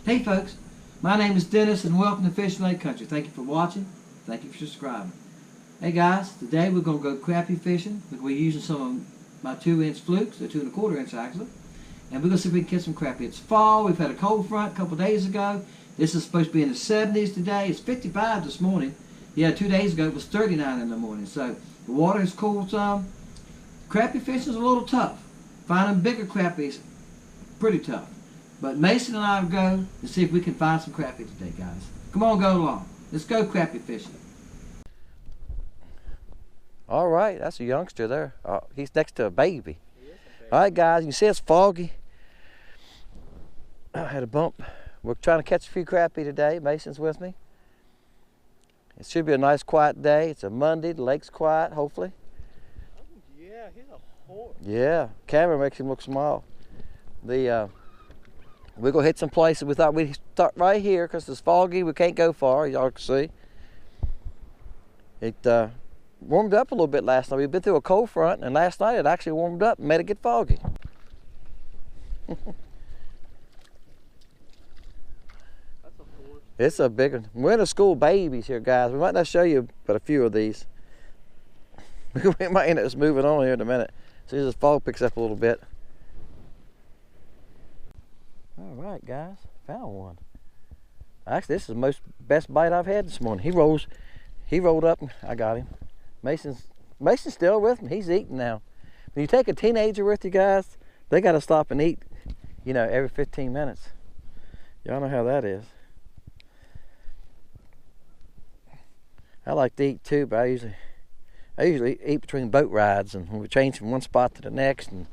Hey folks, my name is Dennis and welcome to Fishing Lake Country. Thank you for watching. Thank you for subscribing. Hey guys, today we're going to go crappie fishing. We're using some of my 2-inch flukes, they're 2 1/4 inch actually. And we're going to see if we can catch some crappie. It's fall, we've had a cold front a couple days ago. This is supposed to be in the 70s today. It's 55 this morning. Yeah, 2 days ago it was 39 in the morning. So the water has cooled some. Crappie fishing is a little tough. Finding bigger crappies, pretty tough. But Mason and I will go to see if we can find some crappie today, guys. Come on, go along. Let's go crappie fishing. All right, that's a youngster there. He's next to a baby. All right, guys, you can see it's foggy. I had a bump. We're trying to catch a few crappie today. Mason's with me. It should be a nice, quiet day. It's a Monday. The lake's quiet, hopefully. Yeah, he's a horse. Yeah, camera makes him look small. We're going to hit some places. We thought we'd start right here because it's foggy. We can't go far, y'all can see. It warmed up a little bit last night. We've been through a cold front, and last night it actually warmed up and made it get foggy. That's a horse. It's a big one. We're in a school babies here, guys. We might not show you but a few of these. We might end up just moving on here in a minute. See, this fog picks up a little bit. All right, guys, found one. Actually, this is the best bite I've had this morning. He rolled up, and I got him. Mason's still with me. He's eating now. When you take a teenager with you guys, they got to stop and eat, you know, every 15 minutes. Y'all know how that is. I like to eat too, but I usually eat between boat rides, and we change from one spot to the next. And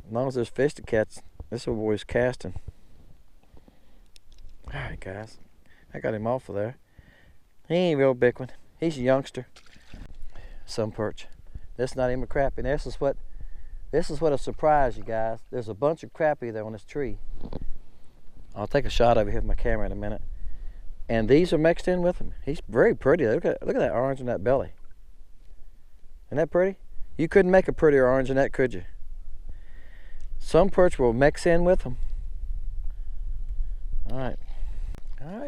as long as there's fish to catch, this old boy's casting. All right, guys, I got him off of there. He ain't a real big one. He's a youngster. Some perch. This is not even a crappie. This is what'll surprise you guys. There's a bunch of crappie there on this tree. I'll take a shot over here with my camera in a minute. And these are mixed in with him. He's very pretty. Look at that orange in that belly. Isn't that pretty? You couldn't make a prettier orange than that, could you? Some perch will mix in with them. All right,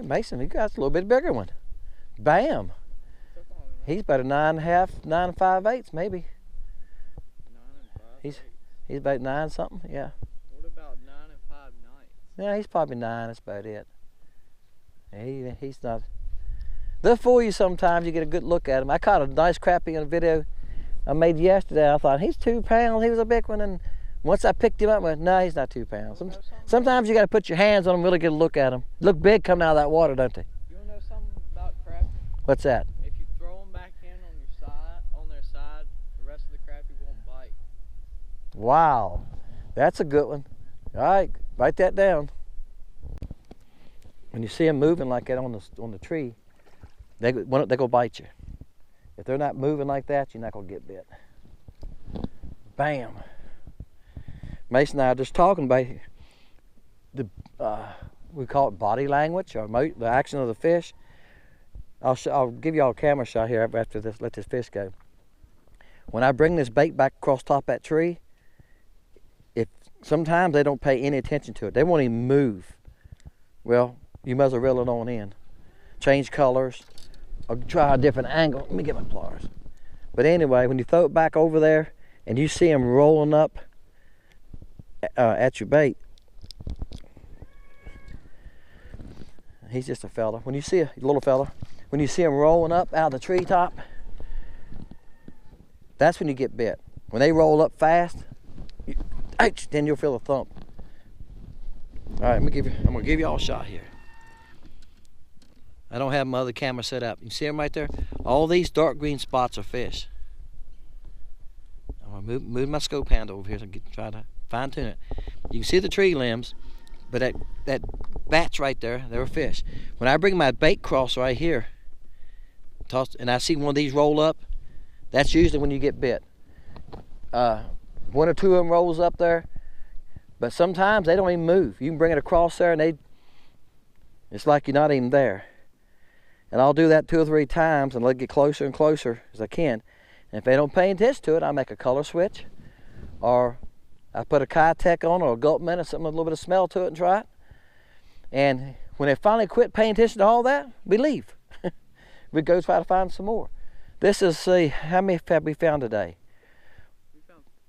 Mason, you got a little bit bigger one. Bam! He's about a 9 1/2, 9 5/8 maybe. 9 5/8. He's about 9 something, yeah. What about 9 5/9? Yeah, he's probably 9. That's about it. He's not. They'll fool you sometimes. You get a good look at him. I caught a nice crappie in a video I made yesterday. I thought he's 2 pounds. He was a big one, and once I picked him up, I went, no, he's not 2 pounds. Sometimes you got to put your hands on him, really get a look at him. Look big coming out of that water, don't they? You want to know something about crappie? What's that? If you throw them back in on their side, the rest of the crappie won't bite. Wow, that's a good one. All right, write that down. When you see them moving like that on the tree, they go bite you. If they're not moving like that, you're not gonna get bit. Bam. Mason and I are just talking about we call it body language, or the action of the fish. I'll give y'all a camera shot here after this. Let this fish go. When I bring this bait back across top of that tree, sometimes they don't pay any attention to it. They won't even move. Well, you might as well reel it on in. Change colors, or try a different angle. Let me get my pliers. But anyway, when you throw it back over there and you see them rolling up at your bait, he's just a fella. When you see a little fella, when you see him rolling up out of the treetop, that's when you get bit. When they roll up fast, then you'll feel a thump. All right, I'm gonna give y'all a shot here. I don't have my other camera set up. You see them right there? All these dark green spots are fish. I'm gonna move my scope handle over here to try to fine tune it. You can see the tree limbs, but that batch right there, they're fish. When I bring my bait cross right here, and I see one of these roll up, that's usually when you get bit. 1 or 2 of them rolls up there, but sometimes they don't even move. You can bring it across there and it's like you're not even there. And I'll do that 2 or 3 times and let it get closer and closer as I can. And if they don't pay attention to it, I'll make a color switch, or I put a Kitech on or a Gulpman or something with a little bit of smell to it and try it. And when they finally quit paying attention to all that, we leave. We go try to find some more. This is, see, how many have we found today?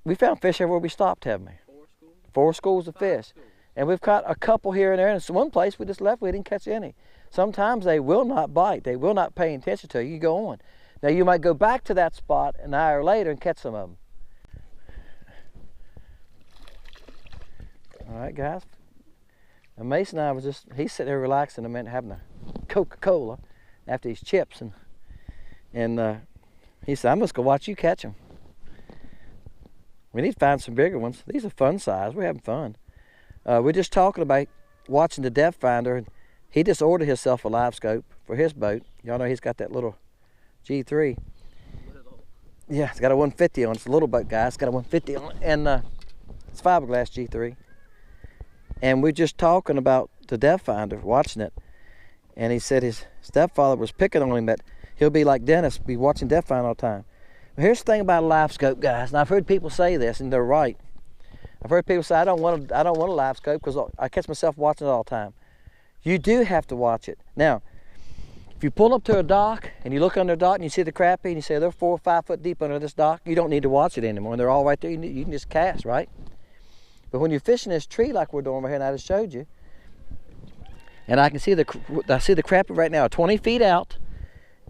We found fish everywhere we stopped, haven't we? 4 schools? 4 schools of 5 fish. schools. And we've caught a couple here and there. And one place we just left, we didn't catch any. Sometimes they will not bite. They will not pay attention to you. You go on. Now you might go back to that spot an hour later and catch some of them. All right, guys. And Mason and I was just, he's sitting there relaxing a minute, having a Coca-Cola after these chips. And he said, I'm just going to watch you catch them. We need to find some bigger ones. These are fun size. We're having fun. We're just talking about watching the depth finder. And he just ordered himself a LiveScope for his boat. Y'all know he's got that little G3. Little. Yeah, it's got a 150 on it. It's a little boat, guys. It's got a 150 on it. And it's fiberglass G3. And we're just talking about the depth finder, watching it. And he said his stepfather was picking on him that he'll be like Dennis, be watching depth finder all the time. But here's the thing about a LiveScope, guys. And I've heard people say this, and they're right. I've heard people say, I don't want a LiveScope because I catch myself watching it all the time. You do have to watch it. Now, if you pull up to a dock and you look under a dock and you see the crappie and you say they're 4 or 5 foot deep under this dock, you don't need to watch it anymore. They're all right there. You can just cast, right? But when you're fishing this tree like we're doing right here, and I just showed you, and I can see the crappie right now 20 feet out,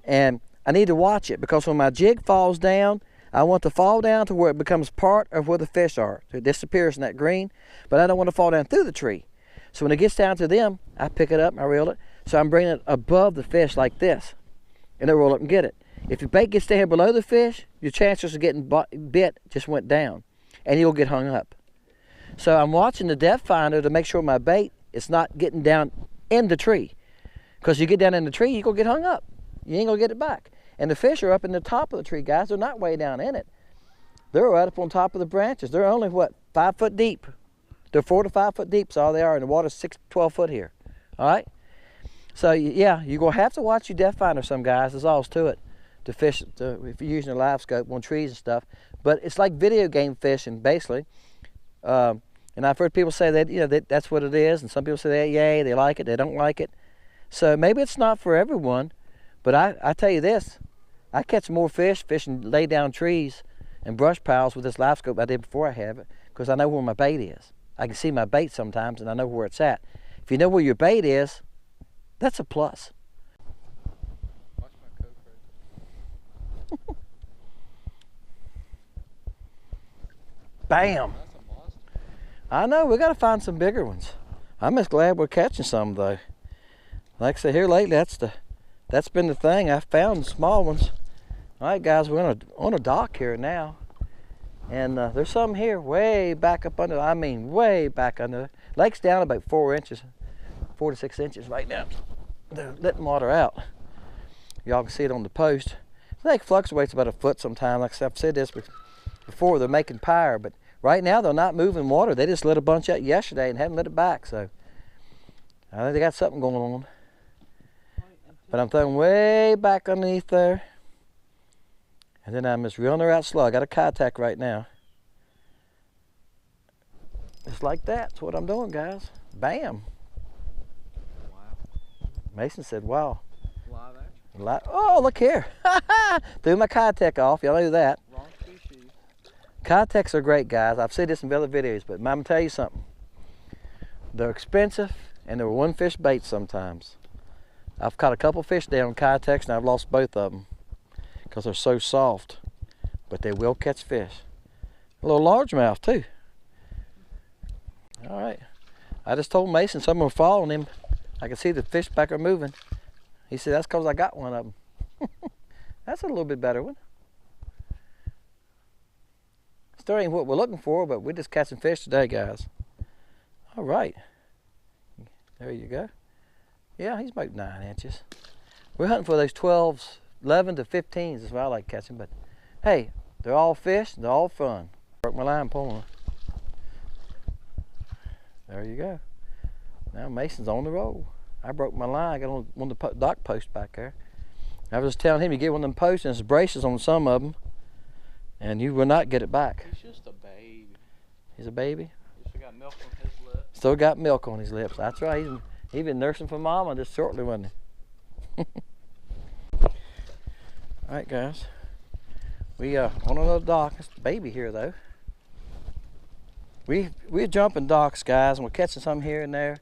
and I need to watch it because when my jig falls down, I want to fall down to where it becomes part of where the fish are. So it disappears in that green, but I don't want to fall down through the tree. So when it gets down to them, I pick it up and I reel it. So I'm bringing it above the fish like this, and then roll up and get it. If your bait gets down here below the fish, your chances of getting bit just went down, and you'll get hung up. So I'm watching the depth finder to make sure my bait is not getting down in the tree. Because you get down in the tree, you're going to get hung up. You ain't going to get it back. And the fish are up in the top of the tree, guys. They're not way down in it. They're right up on top of the branches. They're only, what, 5 foot deep. They're 4 to 5 foot deep, so all they are, and the water's 12 foot here. All right? So, yeah, you're going to have to watch your depth finder, some guys. There's all to it to fish if you're using a LiveScope on trees and stuff. But it's like video game fishing, basically. And I've heard people say that, you know, that's what it is, and some people say that, yay, they like it, they don't like it. So maybe it's not for everyone, but I tell you this, I catch more fish fishing lay down trees and brush piles with this LiveScope than I did before I have it, because I know where my bait is. I can see my bait sometimes, and I know where it's at. If you know where your bait is, that's a plus. Watch my Coke. Bam! I know, we got to find some bigger ones. I'm just glad we're catching some, though. Like I said, here lately, that's been the thing. I've found small ones. All right, guys, we're on a dock here now. And there's some here way back up under, I mean, way back under. Lake's down about 4 inches, 4 to 6 inches right now. They're letting water out. Y'all can see it on the post. The lake fluctuates about a foot sometimes. Like I've said this before, they're making pyre, but right now they're not moving water. They just let a bunch out yesterday and haven't let it back. So I think they got something going on. But I'm throwing way back underneath there. And then I'm just reeling her out slow. I got a Kitech right now. Just like that. That's what I'm doing, guys. Bam. Wow. Mason said, wow. Live action. Oh, look here. Threw my Kitech off. Y'all know that. Wrong species. Kitechs are great, guys. I've said this in other videos, but I'm going to tell you something. They're expensive, and they're one fish bait sometimes. I've caught a couple fish down on Kitechs, and I've lost both of them because they're so soft, but they will catch fish. A little largemouth, too. All right. I just told Mason some were following him. I can see the fish back are moving. He said, that's because I got one of them. That's a little bit better one. Still ain't what we're looking for, but we're just catching fish today, guys. All right. There you go. Yeah, he's about 9 inches. We're hunting for those 12s, 11 to 15s is what I like catching, but hey, they're all fish, they're all fun. Broke my line pulling. There you go. Now Mason's on the roll. I broke my line, I got on one of the dock posts back there. I was just telling him, you get one of them posts and there's braces on some of them, and you will not get it back. He's just a baby. He's a baby. He still got milk on his lips. Still got milk on his lips. That's right. He's been nursing for mama just shortly, wasn't he? All right, guys. We on another dock. It's the baby here, though. We're jumping docks, guys, and we're catching some here and there,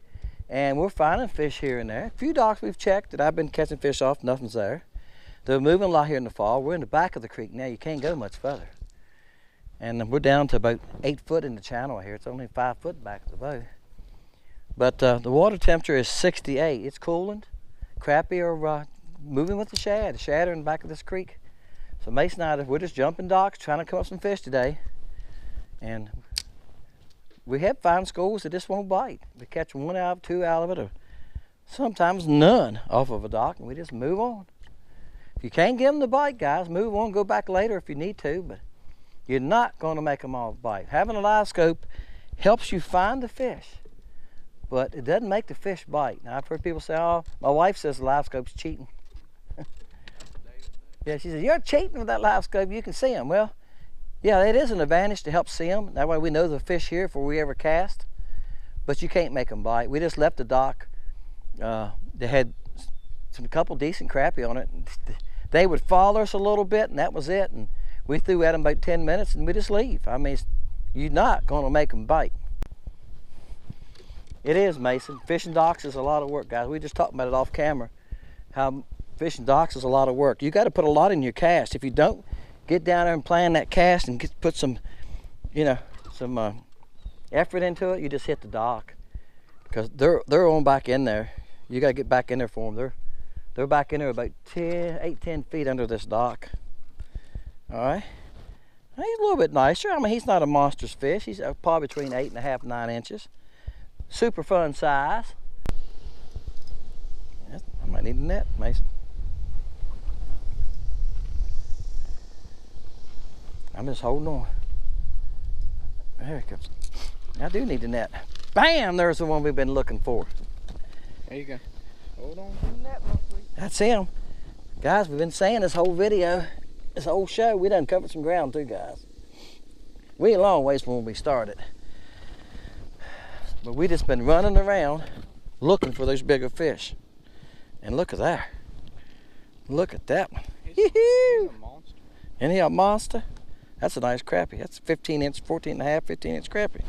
and we're finding fish here and there. A few docks we've checked that I've been catching fish off, nothing's there. They're moving a lot here in the fall. We're in the back of the creek now. You can't go much further. And we're down to about 8 foot in the channel here. It's only 5 foot back of the boat. But the water temperature is 68. It's cooling. Crappie are moving with the shad. The shad are in the back of this creek. So Mason and I, we're just jumping docks, trying to come up some fish today. And we have found schools that just won't bite. We catch 1 out, 2 out of it, or sometimes none off of a dock, and we just move on. If you can't get them to bite, guys, move on, go back later if you need to, but you're not going to make them all bite. Having a LiveScope helps you find the fish, but it doesn't make the fish bite. Now, I've heard people say, oh, my wife says the LiveScope's cheating. Yeah, she says, you're cheating with that LiveScope, you can see them. Well, yeah, it is an advantage to help see them. That way we know the fish here before we ever cast, but you can't make them bite. We just left the dock. They had a couple decent crappie on it. They would follow us a little bit, and that was it. And we threw at them about 10 minutes, and we just leave. I mean, you're not going to make them bite. It is, Mason. Fishing docks is a lot of work, guys. We just talked about it off camera, how fishing docks is a lot of work. You got to put a lot in your cast. If you don't get down there and plan that cast and put some, you know, some effort into it, you just hit the dock, because they're on back in there. You got to get back in there for them. They're back in there about 8-10 feet under this dock. All right. He's a little bit nicer. I mean, he's not a monstrous fish. He's probably between 8.5 and 9 inches. Super fun size. I might need a net, Mason. I'm just holding on. There it comes. I do need a net. Bam! There's the one we've been looking for. There you go. Hold on to the net, my sweet. That's him. Guys, we've been saying this whole video, this whole show, we done covered some ground too, guys. We ain't a long ways from when we started. But we just been running around looking for those bigger fish. And look at that. Look at that one. He's a monster. Isn't he a monster? That's a nice crappie. That's 15 inch, 14 and a half, 15 inch crappie.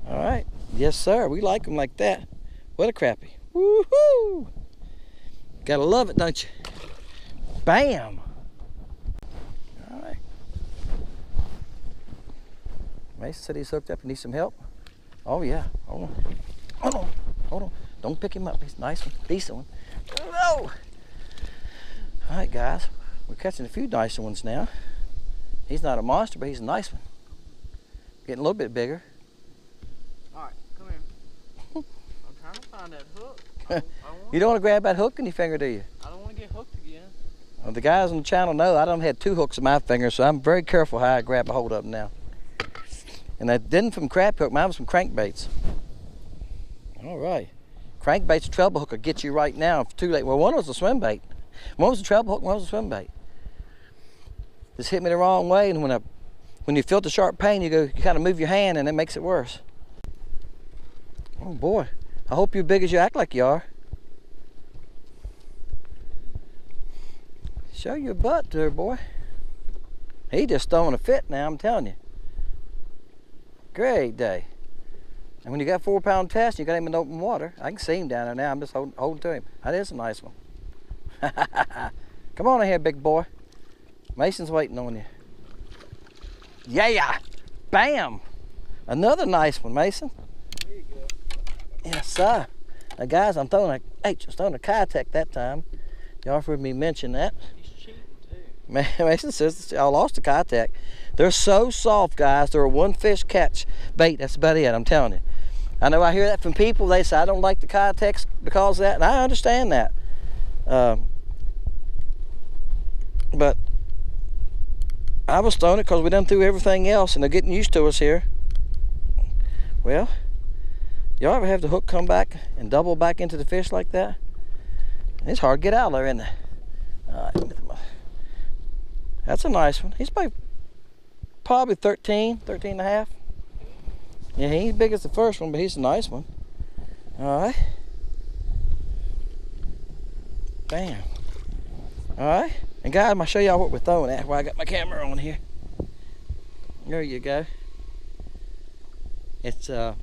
All right. Yes, sir. We like them like that. What a crappie. Woohoo! Gotta love it, don't you? Bam! All right. Mason said he's hooked up and needs some help. Oh, yeah. Hold on. Hold on. Hold on. Don't pick him up. He's a nice one. Decent one. No! All right, guys. We're catching a few nicer ones now. He's not a monster, but he's a nice one. Getting a little bit bigger. All right, come here. I'm trying to find that hook. You don't want to grab that hook in your finger, do you? I don't want to get hooked again. Well, the guys on the channel know I done had 2 hooks in my finger, so I'm very careful how I grab a hold of them now. And that didn't from crab hook, mine was from crankbaits. All right. Crankbait's a treble hook will get you right now. If too late. Well, one was a swim bait. One was a treble hook, one was a swim bait. Just hit me the wrong way, and when you feel the sharp pain, you kind of move your hand, and it makes it worse. Oh boy, I hope you're big as you act like you are. Show your butt there, boy. He just throwing a fit now, I'm telling you. Great day. And when you got 4-pound test, you got him in open water. I can see him down there now. I'm just holding to him. That is a nice one. Come on in here, big boy. Mason's waiting on you. Yeah! Bam! Another nice one, Mason. There you go. Yes, sir. Now, guys, I'm throwing a Kitech that time. Y'all heard me mention that. He's cheating too. Mason says I lost the Kitech. They're so soft, guys. They're a 1 fish catch bait. That's about it, I'm telling you. I know I hear that from people. They say I don't like the Kitech because of that, and I understand that. But I was throwing it because we done through everything else, and they're getting used to us here. Well, y'all ever have the hook come back and double back into the fish like that? It's hard to get out of there, isn't it? That's a nice one. He's probably 13 and a half. Yeah, he ain't as big as the first one, but he's a nice one. All right. Bam. All right. And guys, I'm gonna show y'all what we're throwing at while I got my camera on here. There you go. It's a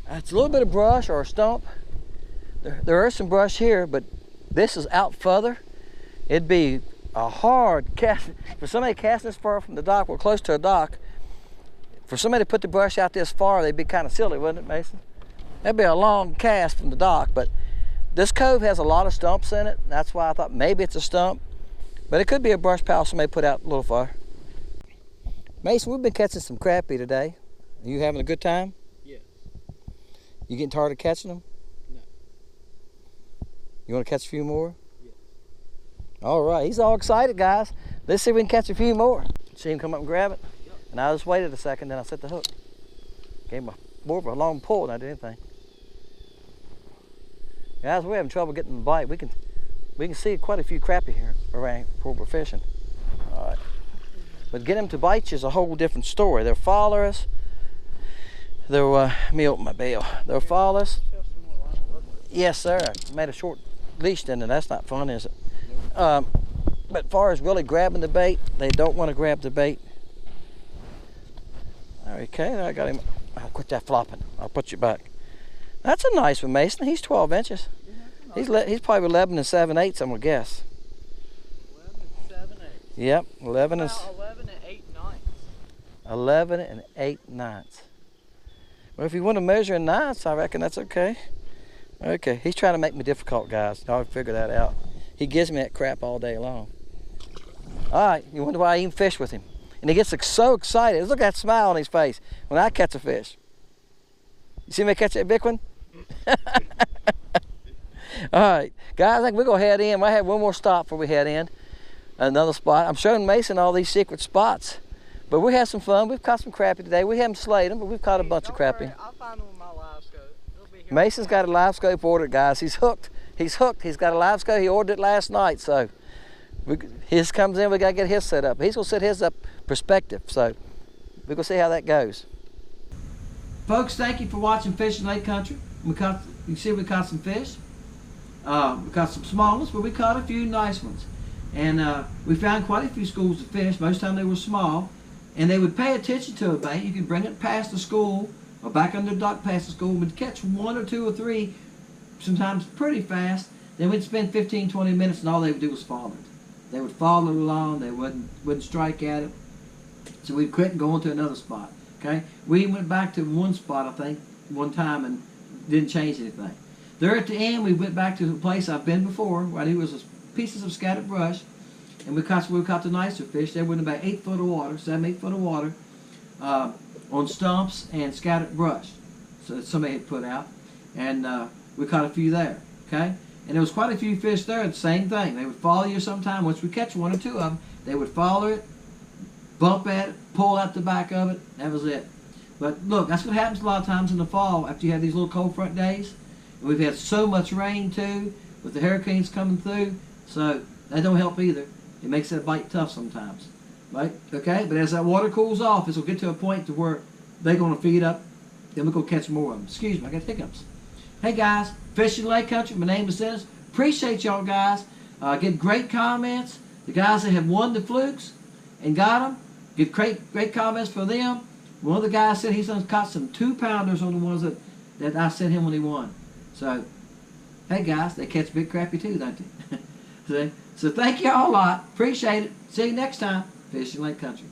little bit of brush or a stump. There is some brush here, but this is out further. It'd be a hard cast for somebody casting this far from the dock. We're close to a dock. For somebody to put the brush out this far, they'd be kind of silly, wouldn't it, Mason? That'd be a long cast from the dock, but this cove has a lot of stumps in it. That's why I thought maybe it's a stump, but it could be a brush pile somebody put out a little far. Mason, we've been catching some crappie today. Are you having a good time? Yes. You getting tired of catching them? No. You want to catch a few more? Yes. All right, he's all excited, guys. Let's see if we can catch a few more. See him come up and grab it? Yep. And I just waited a second, then I set the hook. Gave him more of a long pull than I did anything. Guys, we're having trouble getting the bite. We can see quite a few crappie here around where we're fishing. All right. But get them to bite you is a whole different story. They'll follow us. They'll, let me open my bail. They'll follow us. Yes, sir. Made a short leash, didn't it? That's not fun, is it? But as far as really grabbing the bait, they don't want to grab the bait. Okay, there I got him. I'll quit that flopping. I'll put you back. That's a nice one, Mason. He's 12 inches. Yeah, he's probably 11 and 7/8, I'm gonna guess. 11 and 7/8. Yep, 11 and 8/9. 11 and 8/9. Well, if you want to measure in ninths, I reckon that's okay. Okay, he's trying to make me difficult, guys. I'll figure that out. He gives me that crap all day long. All right, you wonder why I even fish with him. And he gets so excited. Look at that smile on his face when I catch a fish. You see me catch that big one? All right, guys, I think we're going to head in. I have one more stop before we head in. Another spot. I'm showing Mason all these secret spots. But we had some fun. We've caught some crappie today. We haven't slayed them, but we've caught a bunch of crappie. I'll find them with my LiveScope. It'll be here. Mason's got a LiveScope ordered, guys. He's hooked. He's hooked. He's got a LiveScope. He ordered it last night, so his comes in. We got to get his set up. He's going to set his up perspective, so we're going to see how that goes. Folks, thank you for watching Fishing Lake Country. You can see we caught some fish. We caught some small ones, but we caught a few nice ones. And we found quite a few schools of fish. Most of the time they were small. And they would pay attention to a bait. You could bring it past the school or back under the dock past the school. We'd catch one or two or three, sometimes pretty fast. Then we'd spend 15, 20 minutes and all they would do was follow it. They would follow it along. They wouldn't strike at it. So we'd quit and go on to another spot. Okay? We went back to one spot, I think, one time and didn't change anything. There at the end, we went back to the place I've been before, where there was pieces of scattered brush. And we caught the nicer fish. They were in about 8 foot of water, 7, 8 foot of water, on stumps and scattered brush. So that somebody had put out. And we caught a few there, okay? And there was quite a few fish there, the same thing. They would follow you sometime. Once we catch one or two of them, they would follow it, bump at it, pull out the back of it. That was it. But look, that's what happens a lot of times in the fall after you have these little cold front days. And we've had so much rain too, with the hurricanes coming through. So that don't help either. It makes that bite tough sometimes, right? Okay, but as that water cools off, this will get to a point to where they're going to feed up. Then we're going to catch more of them. Excuse me, I got hiccups. Hey guys, Fishing Lake Country. My name is Dennis. Appreciate y'all guys. Get great comments. The guys that have won the flukes and got them, get great comments for them. One of the guys said he's caught some 2-pounders on the ones that I sent him when he won. So, hey guys, they catch big crappie too, don't they? See? So thank you all a lot. Appreciate it. See you next time. Fishing Lake Country.